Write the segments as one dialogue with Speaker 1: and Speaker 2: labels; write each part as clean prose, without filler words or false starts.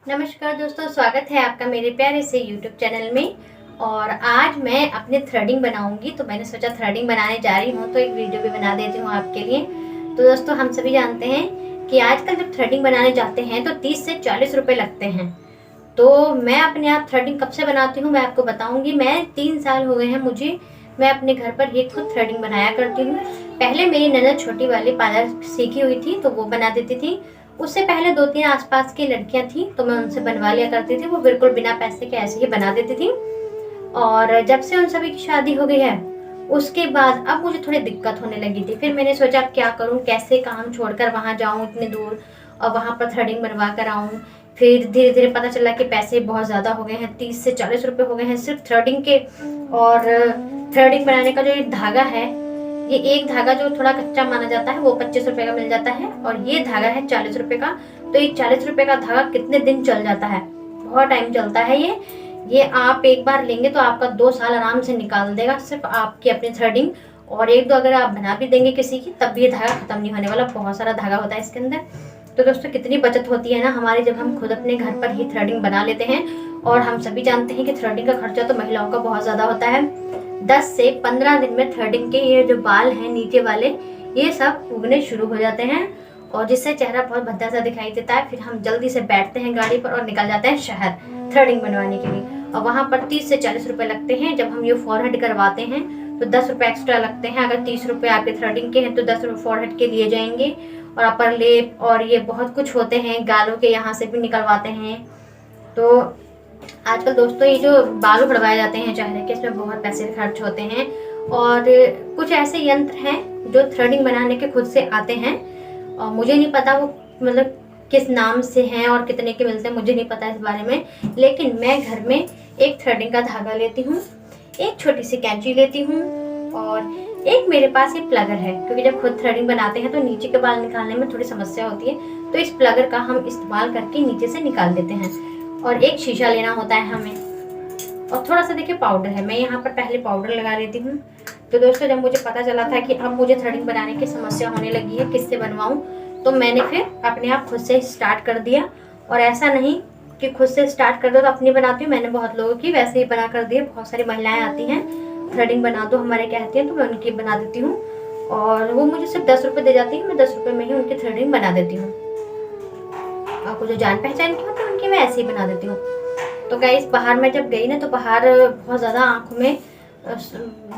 Speaker 1: नमस्कार दोस्तों, स्वागत है आपका मेरे प्यारे से यूट्यूब चैनल में। और आज मैं अपने थ्रेडिंग बनाऊंगी, तो मैंने सोचा थ्रेडिंग बनाने जा रही हूँ तो एक वीडियो भी बना देती हूँ आपके लिए। तो दोस्तों, हम सभी जानते हैं कि आजकल जब थ्रेडिंग बनाने जाते हैं तो 30 से 40 रुपए लगते हैं। तो मैं अपने आप थ्रेडिंग कब से बनाती हूँ मैं आपको बताऊंगी। मैं 3 साल हो गए हैं मुझे, मैं अपने घर पर ही खुद थ्रेडिंग बनाया करती हूँ। पहले मेरी ननद छोटी वाली पार्लर सीखी हुई थी तो वो बना देती थी। उससे पहले 2-3 आसपास की लड़कियां थी तो मैं उनसे बनवा लिया करती थी, वो बिल्कुल बिना पैसे के ऐसे ही बना देती थी। और जब से उन सभी की शादी हो गई है उसके बाद अब मुझे थोड़ी दिक्कत होने लगी थी। फिर मैंने सोचा अब क्या करूं, कैसे काम छोड़कर वहां जाऊं इतनी दूर और वहां पर थ्रेडिंग बनवा कर आऊं। फिर धीरे धीरे पता चला कि पैसे बहुत ज़्यादा हो गए हैं, 30 से 40 रुपए हो गए हैं सिर्फ थ्रेडिंग के। और थ्रेडिंग बनाने का जो ये धागा है, ये एक धागा जो थोड़ा कच्चा माना जाता है वो 25 रुपए का मिल जाता है, और ये धागा है 40 रुपए का। तो ये 40 रुपए का धागा कितने दिन चल जाता है, बहुत टाइम चलता है ये आप एक बार लेंगे तो आपका 2 साल आराम से निकाल देगा सिर्फ आपकी अपनी थ्रेडिंग। और एक दो अगर आप बना भी देंगे किसी की तब भी ये धागा खत्म नहीं होने वाला, बहुत सारा धागा होता है इसके अंदर। तो दोस्तों, कितनी बचत होती है ना हमारी जब हम खुद अपने घर पर ही थ्रेडिंग बना लेते हैं। और हम सभी जानते हैं कि थ्रेडिंग का खर्चा तो महिलाओं का बहुत ज्यादा होता है। 10 से 15 दिन में थ्रेडिंग के ये जो बाल हैं नीचे वाले, ये सब उगने शुरू हो जाते हैं और जिससे चेहरा बहुत भद्दा सा दिखाई देता है। फिर हम जल्दी से बैठते हैं गाड़ी पर और निकल जाते हैं शहर थ्रेडिंग बनवाने के लिए। और वहाँ पर 30 से 40 रुपए लगते हैं। जब हम ये फॉरहेड करवाते हैं तो 10 रुपए एक्स्ट्रा लगते हैं। अगर 30 रुपए आपके थ्रेडिंग के हैं तो 10 रुपए फॉरहेड के लिए जाएंगे। और अपर लेप और ये बहुत कुछ होते हैं, गालों के यहाँ से भी निकलवाते हैं। तो आजकल दोस्तों ये जो बाल उखड़वाए जाते हैं चेहरे के, इसमें बहुत पैसे खर्च होते हैं। और कुछ ऐसे यंत्र हैं जो थ्रेडिंग बनाने के खुद से आते हैं, और मुझे नहीं पता वो मतलब किस नाम से हैं और कितने के मिलते हैं, मुझे नहीं पता इस बारे में। लेकिन मैं घर में एक थ्रेडिंग का धागा लेती हूँ, एक छोटी सी कैंची लेती हूँ, और एक मेरे पास ये प्लगर है, क्योंकि जब खुद थ्रेडिंग बनाते हैं तो नीचे के बाल निकालने में थोड़ी समस्या होती है। तो इस प्लगर का हम इस्तेमाल करके नीचे से निकाल देते हैं। और एक शीशा लेना होता है हमें, और थोड़ा सा देखिए पाउडर है, मैं यहाँ पर पहले पाउडर लगा लेती हूँ। तो दोस्तों, जब मुझे पता चला था कि अब मुझे थ्रेडिंग बनाने की समस्या होने लगी है, किससे बनवाऊं, तो मैंने फिर अपने आप खुद से स्टार्ट कर दिया। और ऐसा नहीं कि खुद से स्टार्ट कर दो तो अपनी बनाती हूँ, मैंने बहुत लोगों की वैसे ही बना कर दी है। बहुत सारी महिलाएं आती हैं थ्रेडिंग बना दो हमारे कहती हैं, तो मैं उनकी बना देती हूँ। और वो मुझे सिर्फ 10 रुपये दे जाती है, मैं 10 रुपये में ही उनकी थ्रेडिंग बना देती हूँ। और जो जान पहचान की होती है उनकी मैं ऐसे ही बना देती हूँ। तो गाइस, बाहर में जब गई ना तो बाहर बहुत ज़्यादा आंखों में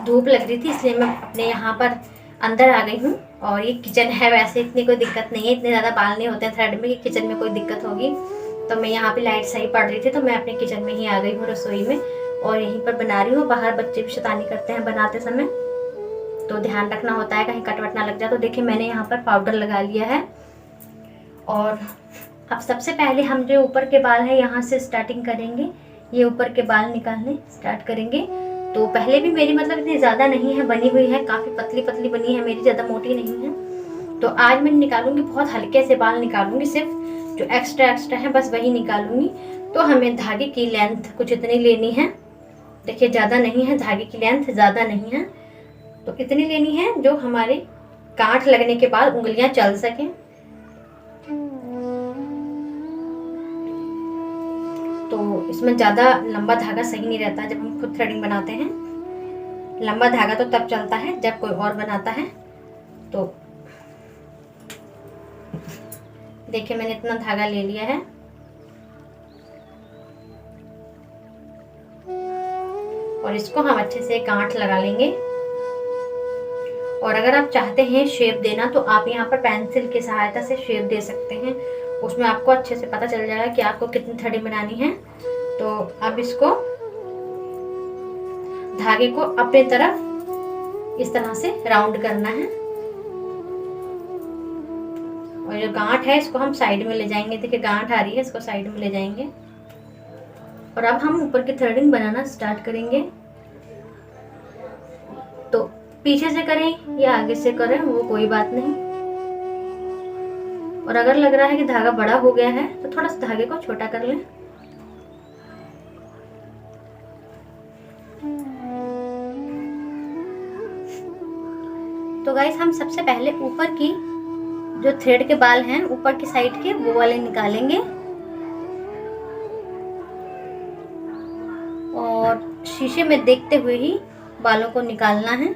Speaker 1: धूप लग रही थी, इसलिए मैं अपने यहाँ पर अंदर आ गई हूँ। और ये किचन है, वैसे इतनी कोई दिक्कत नहीं है, इतने ज़्यादा बाल नहीं होते हैं थ्रेड में कि किचन में कोई दिक्कत होगी। तो मैं यहाँ पे लाइट सही पड़ रही थी तो मैं अपने किचन में ही आ गई हूँ, रसोई में, और यहीं पर बना रही हूँ। बाहर बच्चे भी शैतानी करते हैं बनाते समय, तो ध्यान रखना होता है कहीं कट वट ना लग जाए। तो देखिए मैंने यहाँ पर पाउडर लगा लिया है। और अब सबसे पहले हम जो ऊपर के बाल हैं यहाँ से स्टार्टिंग करेंगे, ये ऊपर के बाल निकालने स्टार्ट करेंगे। तो पहले भी मेरी मतलब इतनी ज़्यादा नहीं है बनी हुई है, काफ़ी पतली पतली बनी है मेरी, ज़्यादा मोटी नहीं है। तो आज मैं निकालूंगी, बहुत हल्के से बाल निकालूंगी, सिर्फ जो एक्स्ट्रा है बस वही निकालूंगी। तो हमें धागे की लेंथ कुछ इतनी लेनी है, देखिए ज़्यादा नहीं है, धागे की लेंथ ज़्यादा नहीं है, तो इतनी लेनी है जो हमारे गांठ लगने के बाद उंगलियां चल सकें। तो इसमें ज़्यादा लंबा धागा सही नहीं रहता जब हम खुद थ्रेडिंग बनाते हैं। लंबा धागा तो तब चलता है जब कोई और बनाता है। तो देखिए मैंने इतना धागा ले लिया है, और इसको हम अच्छे से गांठ लगा लेंगे। और अगर आप चाहते हैं शेप देना तो आप यहाँ पर पेंसिल की सहायता से शेप दे सकते हैं, उसमें आपको अच्छे से पता चल जाएगा कि आपको कितनी थ्रेडिंग बनानी है। तो अब इसको धागे को अपने तरफ इस तरह से राउंड करना है, और जो गांठ है इसको हम साइड में ले जाएंगे। देखिए गांठ आ रही है, इसको साइड में ले जाएंगे। और अब हम ऊपर की थ्रेडिंग बनाना स्टार्ट करेंगे। तो पीछे से करें या आगे से करें वो कोई बात नहीं। और अगर लग रहा है कि धागा बड़ा हो गया है तो थोड़ा सा धागे को छोटा कर लें। तो गाइस, हम सबसे पहले ऊपर की जो थ्रेड के बाल हैं ऊपर की साइड के वो वाले निकालेंगे। शीशे में देखते हुए ही बालों को निकालना है।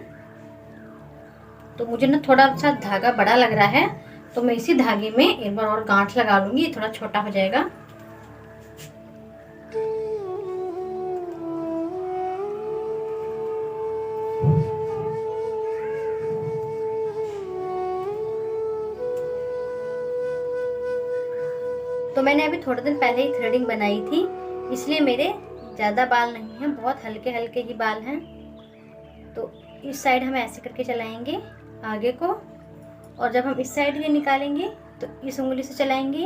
Speaker 1: तो मुझे ना थोड़ा सा धागा बड़ा लग रहा है, तो मैं इसी धागे में एक बार और गांठ लगा लूंगी, थोड़ा छोटा हो जाएगा। तो मैंने अभी थोड़े दिन पहले ही थ्रेडिंग बनाई थी, इसलिए मेरे ज़्यादा बाल नहीं हैं, बहुत हल्के हल्के ही बाल हैं। तो इस साइड हम ऐसे करके चलाएंगे आगे को, और जब हम इस साइड के निकालेंगे तो इस उंगली से चलाएंगे,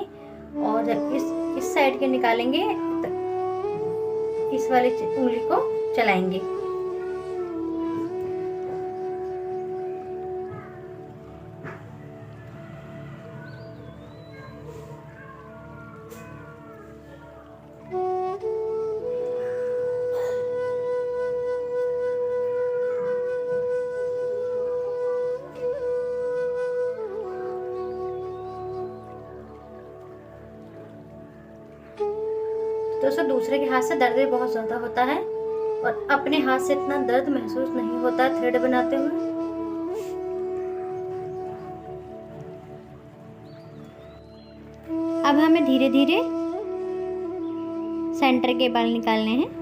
Speaker 1: और जब इस साइड के निकालेंगे तो इस वाली उंगली को चलाएंगे। दोस्तों दूसरे के हाथ से दर्द भी बहुत ज़्यादा होता है, और अपने हाथ से इतना दर्द महसूस नहीं होता थ्रेड बनाते हुए। अब हमें धीरे धीरे सेंटर के बाल निकालने हैं।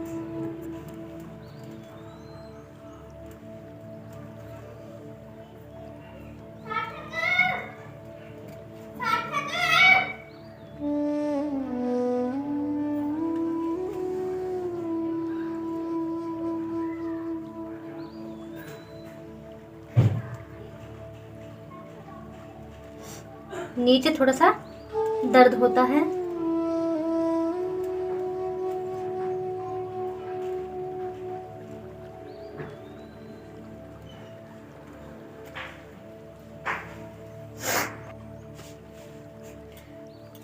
Speaker 1: नीचे थोड़ा सा दर्द होता है।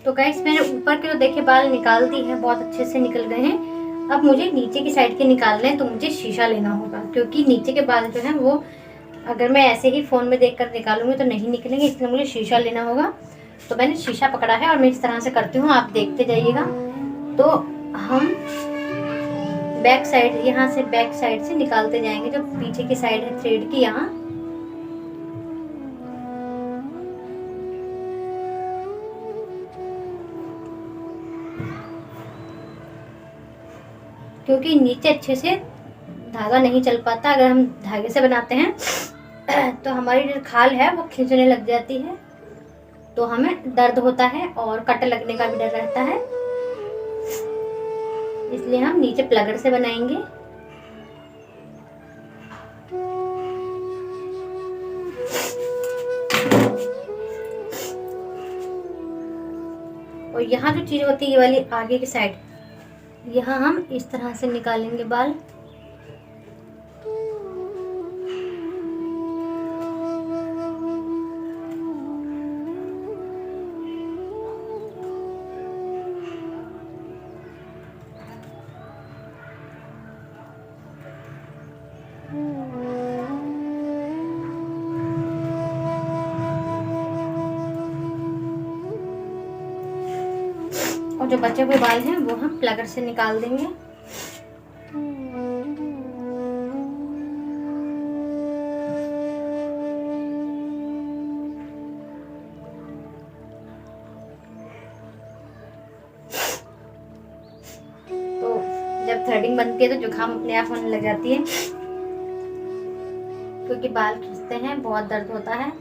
Speaker 1: तो गाइस मैंने ऊपर के तो देखे बाल निकाल दी हैं, बहुत अच्छे से निकल गए हैं। अब मुझे नीचे की साइड के निकालने हैं, तो मुझे शीशा लेना होगा, क्योंकि नीचे के बाल जो हैं वो अगर मैं ऐसे ही फ़ोन में देखकर निकालूंगी तो नहीं निकलेंगे, इसलिए मुझे शीशा लेना होगा। तो मैंने शीशा पकड़ा है और मैं इस तरह से करती हूँ, आप देखते जाइएगा। तो हम बैक साइड, यहाँ से बैक साइड से निकालते जाएंगे, जो पीछे की साइड है थ्रेड की यहाँ। क्योंकि नीचे अच्छे से धागा नहीं चल पाता, अगर हम धागे से बनाते हैं तो हमारी जो खाल है वो खींचने लग जाती है, तो हमें दर्द होता है और कट लगने का भी डर रहता है। इसलिए हम नीचे प्लगर से बनाएंगे। और यहाँ जो चीज होती है ये वाली आगे की साइड, यहाँ हम इस तरह से निकालेंगे बाल। और जो बचे हुए बाल हैं वो हम प्लगर से निकाल देंगे। तो जब थ्रेडिंग बनती है तो जुकाम अपने आप होने लग जाती है, क्योंकि बाल खींचते हैं, बहुत दर्द होता है।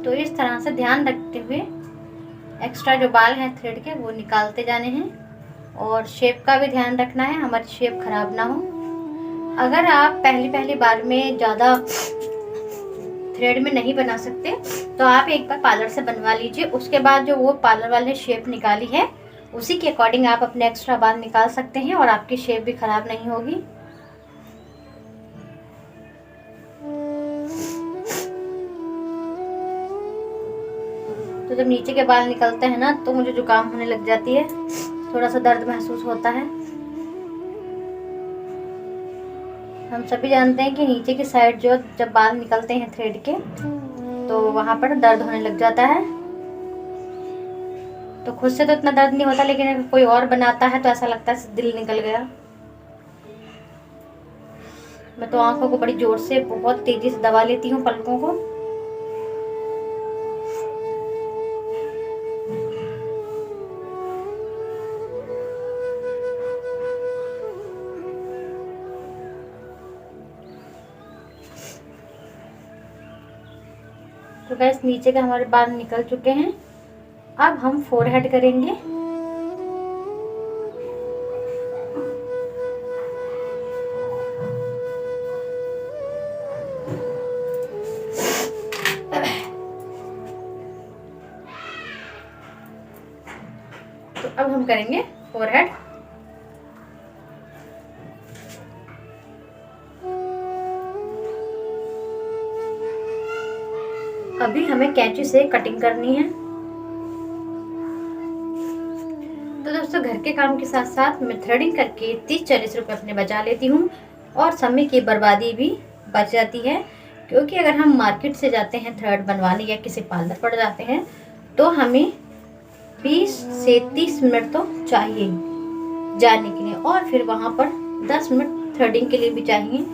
Speaker 1: तो इस तरह से ध्यान रखते हुए एक्स्ट्रा जो बाल हैं थ्रेड के वो निकालते जाने हैं और शेप का भी ध्यान रखना है, हमारी शेप खराब ना हो। अगर आप पहली बार में ज़्यादा थ्रेड में नहीं बना सकते तो आप एक बार पार्लर से बनवा लीजिए, उसके बाद जो वो पार्लर वाले शेप निकाली है उसी के अकॉर्डिंग आप अपने एक्स्ट्रा बाल निकाल सकते हैं और आपकी शेप भी खराब नहीं होगी। तो जब नीचे के बाल निकलते हैं ना तो मुझे जुकाम होने लग जाती है, थोड़ा सा दर्द महसूस होता है। हम सभी जानते हैं कि नीचे की साइड जो जब बाल निकलते हैं थ्रेड के तो वहाँ पर दर्द होने लग जाता है। तो खुद से तो इतना दर्द नहीं होता, लेकिन अगर कोई और बनाता है तो ऐसा लगता है दिल निकल गया। मैं तो आंखों को बड़ी जोर से बहुत तेजी से दबा लेती हूँ, पलकों को। तो गाइस नीचे के हमारे बाल निकल चुके हैं। अब हम फोरहेड करेंगे। तो अब हम करेंगे फोरहेड। अभी हमें कैंची से कटिंग करनी है। तो दोस्तों घर के काम के साथ साथ मैं थ्रेडिंग करके 30-40 रुपये अपने बचा लेती हूँ और समय की बर्बादी भी बच जाती है, क्योंकि अगर हम मार्केट से जाते हैं थ्रेड बनवाने या किसी पार्लर पर जाते हैं तो हमें 20 से 30 मिनट तो चाहिए जाने के लिए और फिर वहाँ पर 10 मिनट थ्रेडिंग के लिए भी चाहिए।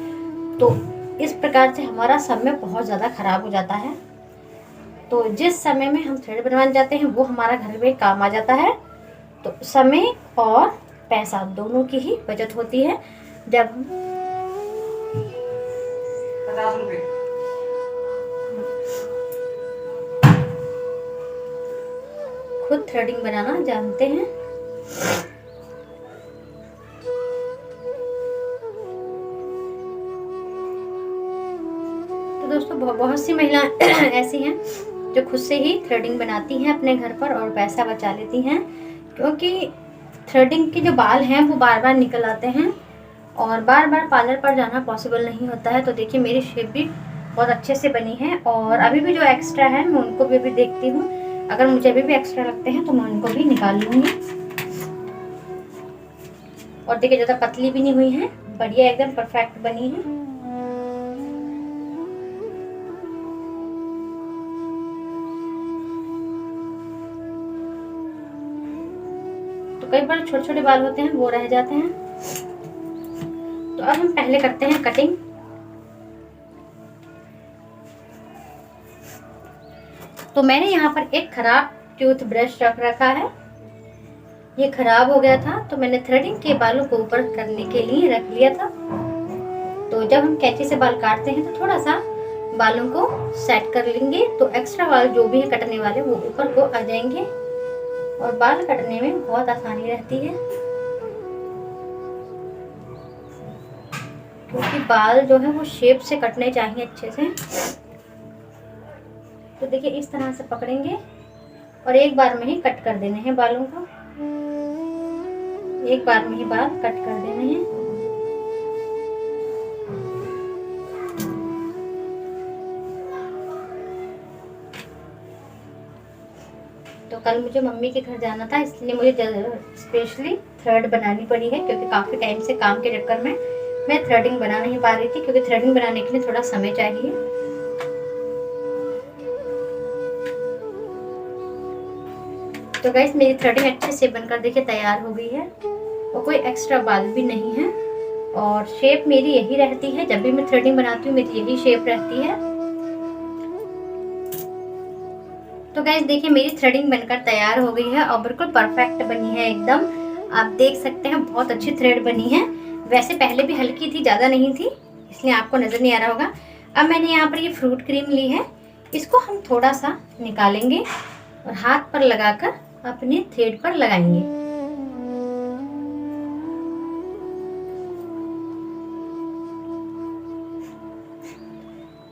Speaker 1: तो इस प्रकार से हमारा समय बहुत ज़्यादा खराब हो जाता है। तो जिस समय में हम थ्रेड बनवाने जाते हैं वो हमारा घर में काम आ जाता है। तो समय और पैसा दोनों की ही बचत होती है जब हम 50 रुपये खुद थ्रेडिंग बनाना जानते हैं। तो दोस्तों बहुत सी महिलाएं ऐसी हैं जो खुद से ही थ्रेडिंग बनाती हैं अपने घर पर और पैसा बचा लेती हैं, क्योंकि थ्रेडिंग के जो बाल हैं वो बार बार निकल आते हैं और बार बार पार्लर पर जाना पॉसिबल नहीं होता है। तो देखिए मेरी शेप भी बहुत अच्छे से बनी है और अभी भी जो एक्स्ट्रा है मैं उनको भी देखती हूँ, अगर मुझे अभी भी एक्स्ट्रा लगते हैं तो मैं उनको भी निकाल लूँगी। और देखिए ज़्यादा पतली भी नहीं हुई है, बढ़िया एकदम परफेक्ट बनी है। तो कई बार छोटे छोटे बाल होते हैं वो रह जाते हैं। तो अब हम पहले करते हैं कटिंग। तो मैंने यहाँ पर एक खराब टूथ ब्रश रख रखा है, ये खराब हो गया था तो मैंने थ्रेडिंग के बालों को ऊपर करने के लिए रख लिया था। तो जब हम कैंची से बाल काटते हैं तो थोड़ा सा बालों को सेट कर लेंगे, तो एक्स्ट्रा बाल जो भी है कटने वाले वो ऊपर को आ जाएंगे और बाल कटने में बहुत आसानी रहती है, क्योंकि बाल जो है वो शेप से कटने चाहिए अच्छे से। तो देखिए इस तरह से पकड़ेंगे और एक बार में ही कट कर देने हैं बालों को, एक बार में ही बाल कट कर देने हैं। तो कल मुझे मम्मी के घर जाना था, इसलिए मुझे स्पेशली थ्रेड बनानी पड़ी है, क्योंकि काफ़ी टाइम से काम के चक्कर में मैं थ्रेडिंग बना नहीं पा रही थी, क्योंकि थ्रेडिंग बनाने के लिए थोड़ा समय चाहिए। तो गाइस मेरी थ्रेडिंग अच्छे से बनकर देखिए तैयार हो गई है और कोई एक्स्ट्रा बाल भी नहीं है और शेप मेरी यही रहती है। जब भी मैं थ्रेडिंग बनाती हूँ मेरी यही शेप रहती है। तो गाइस देखिए मेरी थ्रेडिंग बनकर तैयार हो गई है और बिल्कुल परफेक्ट बनी है एकदम। आप देख सकते हैं बहुत अच्छी थ्रेड बनी है। वैसे पहले भी हल्की थी, ज़्यादा नहीं थी, इसलिए आपको नज़र नहीं आ रहा होगा। अब मैंने यहाँ पर ये फ्रूट क्रीम ली है, इसको हम थोड़ा सा निकालेंगे और हाथ पर लगाकर अपने थ्रेड पर लगाएंगे।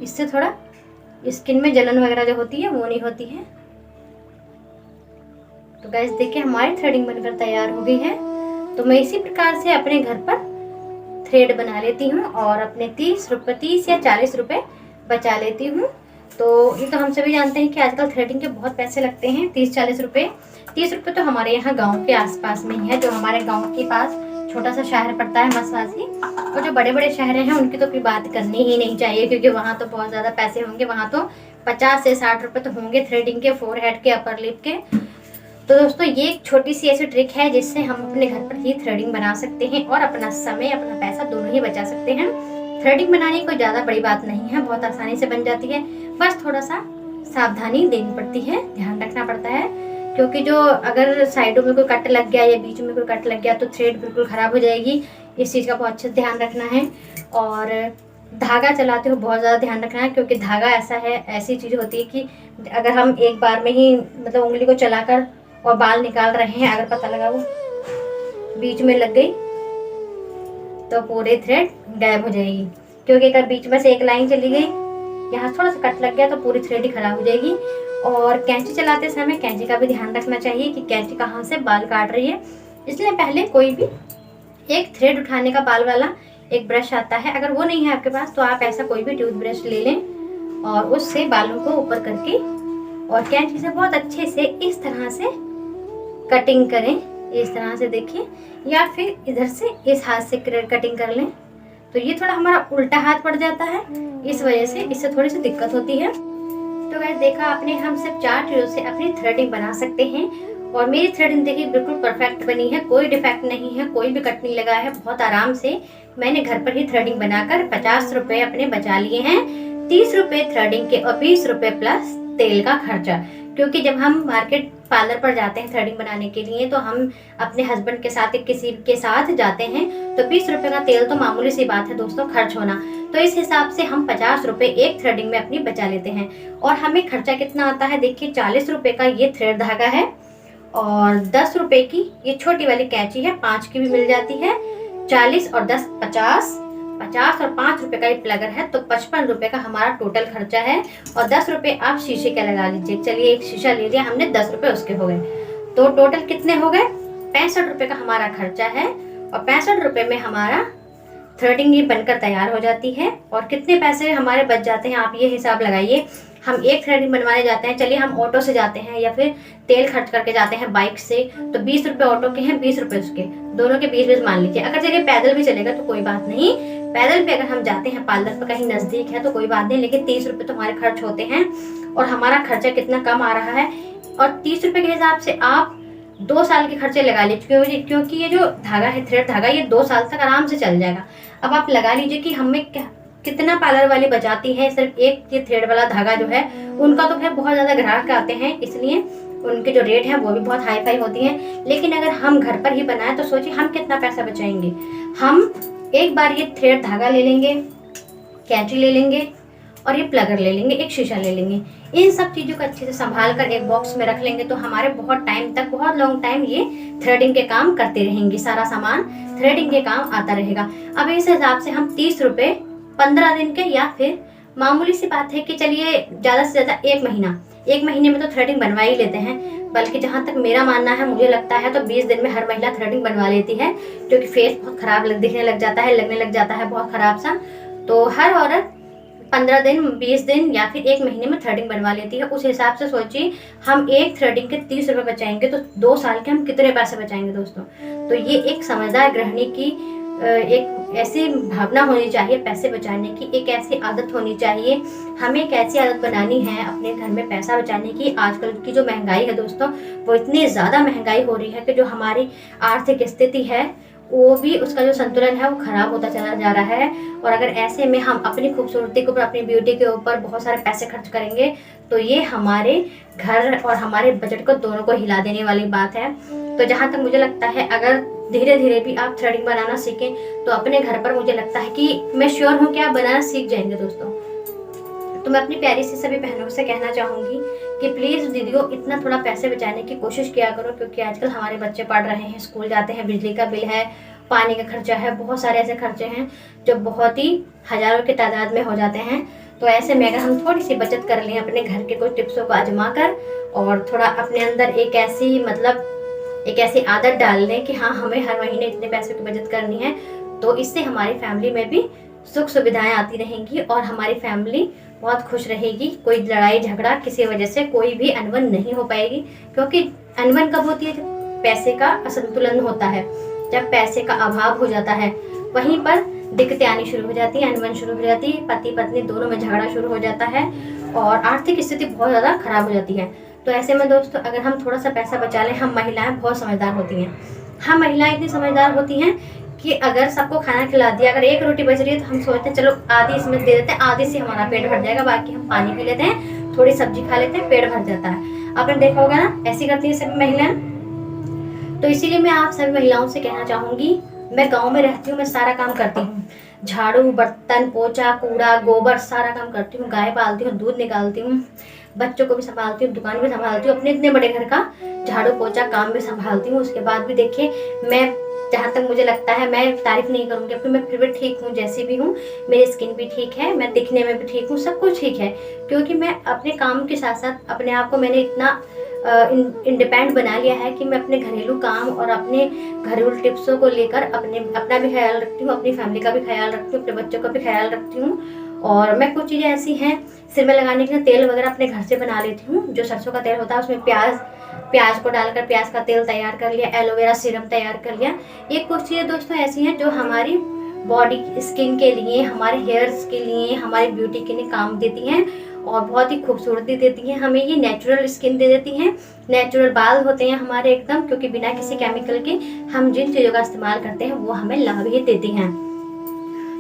Speaker 1: इससे थोड़ा स्किन में जलन वगैरह जो होती है वो नहीं होती है। तो गाइस देखिए हमारी थ्रेडिंग बनकर तैयार हो गई है। तो मैं इसी प्रकार से अपने घर पर थ्रेड बना लेती हूँ और अपने 30 या 40 रुपए बचा लेती हूँ। तो ये तो हम सभी जानते हैं कि आजकल थ्रेडिंग के बहुत पैसे लगते हैं, 30-40 रुपए। 30 रुपए तो हमारे यहाँ गांव के आसपास में ही है। जो हमारे गांव के पास छोटा सा शहर पड़ता है मसवासी, और जो बड़े बड़े शहर हैं उनकी तो कोई बात करनी ही नहीं चाहिए, क्योंकि वहाँ तो बहुत ज़्यादा पैसे होंगे। वहाँ तो 50 से 60 रुपए तो होंगे थ्रेडिंग के, फोरहेड के, अपर लिप के। तो दोस्तों ये एक छोटी सी ऐसी ट्रिक है जिससे हम अपने घर पर ही थ्रेडिंग बना सकते हैं और अपना समय अपना पैसा दोनों ही बचा सकते हैं। थ्रेडिंग बनाने की कोई ज़्यादा बड़ी बात नहीं है, बहुत आसानी से बन जाती है। बस थोड़ा सा सावधानी देनी पड़ती है, ध्यान रखना पड़ता है, क्योंकि जो अगर साइडों में कोई कट लग गया या बीच में कोई कट लग गया तो थ्रेड बिल्कुल ख़राब हो जाएगी। इस चीज़ का बहुत अच्छे से ध्यान रखना है। और धागा चलाते हो बहुत ज़्यादा ध्यान रखना है, क्योंकि धागा ऐसी चीज़ होती है कि अगर हम एक बार में ही मतलब उंगली को चलाकर और बाल निकाल रहे हैं, अगर पता लगा वो बीच में लग गई तो पूरे थ्रेड गायब हो जाएगी। क्योंकि अगर बीच में से एक लाइन चली गई, यहाँ थोड़ा सा कट लग गया तो पूरी थ्रेड ही खराब हो जाएगी। और कैंची चलाते समय कैंची का भी ध्यान रखना चाहिए कि कैंची कहाँ से बाल काट रही है। इसलिए पहले कोई भी एक थ्रेड उठाने का बाल वाला एक ब्रश आता है, अगर वो नहीं है आपके पास तो आप ऐसा कोई भी टूथ ब्रश ले लें और उससे बालों को ऊपर करके और कैंची से बहुत अच्छे से इस तरह से कटिंग करें। इस तरह से देखिए, या फिर इधर से इस हाथ से कटिंग कर लें। तो ये थोड़ा हमारा उल्टा हाथ पड़ जाता है, इस वजह से इससे थोड़ी सी दिक्कत होती है। तो गाइस देखा आपने, हम सिर्फ 4 चीज़ों से अपनी थ्रेडिंग बना सकते हैं। और मेरी थ्रेडिंग देखिए बिल्कुल परफेक्ट बनी है, कोई डिफेक्ट नहीं है, कोई भी कट नहीं लगा है। बहुत आराम से मैंने घर पर ही थ्रेडिंग बनाकर 50 रुपए अपने बचा लिए हैं। 30 रुपए थ्रेडिंग के और 20 रुपए प्लस तेल का खर्चा। क्योंकि जब हम मार्केट पार्लर पर जाते हैं थ्रेडिंग बनाने के लिए तो हम अपने हस्बैंड के साथ या किसी के साथ जाते हैं, तो 20 रुपए का तेल तो मामूली सी बात है दोस्तों खर्च होना। तो इस हिसाब से हम 50 रुपए एक थ्रेडिंग में अपनी बचा लेते हैं। और हमें खर्चा कितना आता है देखिए, 40 रुपए का ये थ्रेड धागा है और 10 रुपए की ये छोटी वाली कैंची है, 5 की भी मिल जाती है। 40 और 10 50 और 5 रुपए का ये प्लगर है, तो 55 रुपए का हमारा टोटल खर्चा है। और 10 रुपए आप शीशे के लगा लीजिए। चलिए एक शीशा ले लिया हमने, 10 रुपए उसके हो गए, तो टोटल कितने हो गए? 65 रुपए का हमारा खर्चा है। और 65 रुपए में हमारा थ्रेडिंग ये बनकर तैयार हो जाती है। और कितने पैसे हमारे बच जाते हैं आप ये हिसाब लगाइए। हम एक थ्रेडिंग बनवाने जाते हैं, चलिए हम ऑटो से जाते हैं या फिर तेल खर्च करके जाते हैं बाइक से, तो 20 रुपए ऑटो के हैं, 20 रुपए उसके, दोनों के 20-20 मान लीजिए। अगर चलिए पैदल भी चलेगा तो कोई बात नहीं, पैदल भी अगर हम जाते हैं पार्लर पर कहीं नजदीक है तो कोई बात नहीं, लेकिन 30 रुपए तो हमारे खर्च होते हैं। और हमारा खर्चा कितना कम आ रहा है। और 30 रुपए के हिसाब से आप 2 साल के खर्चे लगा लीजिए, क्योंकि ये जो धागा है थ्रेड धागा ये 2 साल तक आराम से चल जाएगा। अब आप लगा लीजिए कि हमें कितना पार्लर वाली बचाती है सिर्फ एक ये थ्रेड वाला धागा जो है। उनका तो खैर बहुत ज्यादा ग्राहक आते हैं, इसलिए उनके जो रेट है वो भी बहुत हाई फाई होती हैं। लेकिन अगर हम घर पर ही बनाए तो सोचिए हम कितना पैसा बचाएंगे। हम एक बार ये थ्रेड धागा ले लेंगे, कैंची ले लेंगे और ये प्लगर ले लेंगे, एक शीशा ले लेंगे। इन सब चीज़ों को अच्छे से संभाल कर एक बॉक्स में रख लेंगे तो हमारे बहुत टाइम तक, बहुत लॉन्ग टाइम ये थ्रेडिंग के काम करते रहेंगे। सारा सामान थ्रेडिंग के काम आता रहेगा। अब इस हिसाब से हम 30 रुपए 15 दिन के, या फिर मामूली सी बात है कि चलिए ज़्यादा से ज़्यादा 1 महीना, 1 महीने में तो थ्रेडिंग बनवा ही लेते हैं। बल्कि जहाँ तक मेरा मानना है, मुझे लगता है तो 20 दिन में हर महिला थ्रेडिंग बनवा लेती है, क्योंकि फेस बहुत खराब दिखने लग जाता है, लगने लग जाता है बहुत खराब सा। तो हर औरत 15 दिन, 20 दिन या फिर 1 महीने में थ्रेडिंग बनवा लेती है। उस हिसाब से सोचिए हम एक थ्रेडिंग के 30 रुपए बचाएंगे तो 2 साल के हम कितने पैसे बचाएंगे दोस्तों। तो ये एक समझदार गृहिणी की एक ऐसी भावना होनी चाहिए पैसे बचाने की, एक ऐसी आदत होनी चाहिए। हमें एक ऐसी आदत बनानी है अपने घर में पैसा बचाने की। आजकल की जो महंगाई है दोस्तों, वो इतनी ज़्यादा महंगाई हो रही है कि जो हमारी आर्थिक स्थिति है वो भी, उसका जो संतुलन है वो खराब होता चला जा रहा है। और अगर ऐसे में हम अपनी खूबसूरती के ऊपर, अपनी ब्यूटी के ऊपर बहुत सारे पैसे खर्च करेंगे तो ये हमारे घर और हमारे बजट को दोनों को हिला देने वाली बात है। तो जहाँ तक मुझे लगता है, अगर धीरे धीरे भी आप थ्रेडिंग बनाना सीखें तो अपने घर पर, मुझे लगता है कि मैं श्योर हूँ कि आप बनाना सीख जाएंगे दोस्तों। तो मैं अपनी प्यारी सी सभी बहनों से कहना चाहूँगी कि प्लीज़ दीदियों इतना थोड़ा पैसे बचाने की कोशिश किया करो, क्योंकि आजकल हमारे बच्चे पढ़ रहे हैं, स्कूल जाते हैं, बिजली का बिल है, पानी का खर्चा है, बहुत सारे ऐसे खर्चे हैं जो बहुत ही हज़ारों की तादाद में हो जाते हैं। तो ऐसे में अगर हम थोड़ी सी बचत कर लें, अपने घर के कुछ टिप्सों को आजमा कर और थोड़ा अपने अंदर एक ऐसी आदत डाल लें कि हाँ हमें हर महीने इतने पैसे की बचत करनी है, तो इससे हमारी फैमिली में भी सुख सुविधाएं आती रहेंगी और हमारी फैमिली बहुत खुश रहेगी। कोई लड़ाई झगड़ा किसी वजह से कोई भी अनबन नहीं हो पाएगी, क्योंकि अनबन कब होती है? जब पैसे का असंतुलन होता है, जब पैसे का अभाव हो जाता है, वहीं पर दिक्कतें आनी शुरू हो जाती है, अनबन शुरू हो जाती है, पति पत्नी दोनों में झगड़ा शुरू हो जाता है और आर्थिक स्थिति बहुत ज़्यादा खराब हो जाती है। तो ऐसे में दोस्तों अगर हम थोड़ा सा पैसा बचा लें, हम महिलाएं बहुत समझदार होती हैं। हम महिलाएं इतनी समझदार होती हैं कि अगर सबको खाना खिला दिया, अगर एक रोटी बच रही है तो हम सोचते हैं चलो आधी इसमें दे देते हैं, आधी से हमारा पेट भर जाएगा, बाकी हम पानी पी लेते हैं, थोड़ी सब्जी खा लेते हैं, पेट भर जाता है। आपने देखा होगा ना, ऐसी करती है सभी महिलाएं। तो इसीलिए मैं आप सभी महिलाओं से कहना चाहूँगी, मैं गाँव में रहती हूँ, मैं सारा काम करती हूँ, झाड़ू बर्तन पोछा कूड़ा गोबर सारा काम करती हूँ, गाय पालती हूँ, दूध निकालती हूँ, बच्चों को भी संभालती हूँ, दुकान भी संभालती हूँ, अपने इतने बड़े घर का झाड़ू पोछा काम भी संभालती हूँ। उसके बाद भी देखिए, मैं जहाँ तक मुझे लगता है, मैं तारीफ नहीं करूँगी अपनी, मैं फिर भी ठीक हूँ जैसी भी हूँ, मेरी स्किन भी ठीक है, मैं दिखने में भी ठीक हूँ, सब कुछ ठीक है, क्योंकि मैं अपने काम के साथ साथ अपने आप को मैंने इतना इंडिपेंडेंट बना लिया है कि मैं अपने घरेलू काम और अपने घरेलू टिप्सों को लेकर अपना भी ख्याल रखती हूँ, अपनी फैमिली का भी ख्याल रखती हूँ, अपने बच्चों का भी ख्याल रखती हूँ। और मैं कुछ चीज़ें ऐसी हैं, सिर में लगाने के लिए तेल वगैरह अपने घर से बना लेती हूँ। जो सरसों का तेल होता है उसमें प्याज को डालकर प्याज का तेल तैयार कर लिया, एलोवेरा सीरम तैयार कर लिया। ये कुछ चीज़ें दोस्तों ऐसी हैं जो हमारी बॉडी स्किन के लिए, हमारे हेयर्स के लिए, हमारी ब्यूटी के लिए काम देती हैं और बहुत ही खूबसूरती देती हैं हमें। ये नेचुरल स्किन दे देती हैं, नेचुरल बाल होते हैं हमारे एकदम, क्योंकि बिना किसी केमिकल के हम जिन चीज़ों का इस्तेमाल करते हैं वो हमें लाभ ही देती हैं।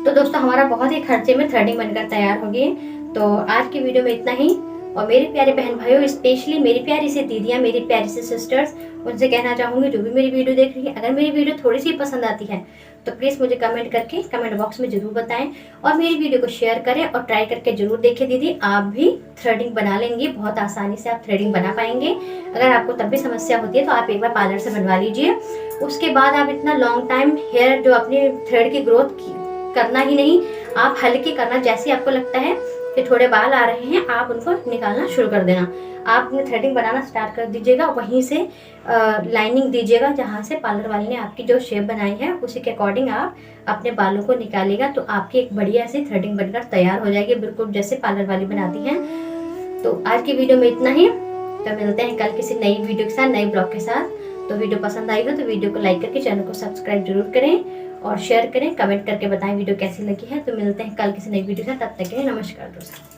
Speaker 1: तो दोस्तों हमारा बहुत ही खर्चे में थ्रेडिंग बनकर तैयार हो गई। तो आज की वीडियो में इतना ही। और मेरे प्यारे बहन भाइयों, स्पेशली मेरी प्यारी सी दीदियाँ, मेरी प्यारी सी सिस्टर्स, उनसे कहना चाहूँगी जो भी मेरी वीडियो देख रही है, अगर मेरी वीडियो थोड़ी सी पसंद आती है तो प्लीज़ मुझे कमेंट करके कमेंट बॉक्स में ज़रूर बताएं और मेरी वीडियो को शेयर करें और ट्राई करके ज़रूर देखें। दीदी आप भी थ्रेडिंग बना लेंगी, बहुत आसानी से आप थ्रेडिंग बना पाएंगे। अगर आपको तब भी समस्या होती है तो आप एक बार पार्लर से बनवा लीजिए। उसके बाद आप इतना लॉन्ग टाइम हेयर जो अपने थ्रेड की ग्रोथ करना ही नहीं, आप हल्की करना, जैसे आपको लगता है कि थोड़े बाल आ रहे हैं आप उनको निकालना शुरू कर देना। आप अपने थ्रेडिंग बनाना स्टार्ट कर दीजिएगा, वहीं से लाइनिंग दीजिएगा जहाँ से पार्लर वाले ने आपकी जो शेप बनाई है उसी के अकॉर्डिंग आप अपने बालों को निकालिएगा, तो आपकी एक बढ़िया सी थ्रेडिंग बनकर तैयार हो जाएगी, बिल्कुल जैसे पार्लर वाली बनाती हैं। तो आज की वीडियो में इतना ही। तो मिलते हैं कल किसी नई वीडियो के साथ, नई ब्लॉग के साथ। तो वीडियो पसंद आई हो तो वीडियो को लाइक करके चैनल को सब्सक्राइब जरूर करें और शेयर करें, कमेंट करके बताएं वीडियो कैसी लगी है। तो मिलते हैं कल किसी नई वीडियो के साथ, तब तक के लिए नमस्कार दोस्तों।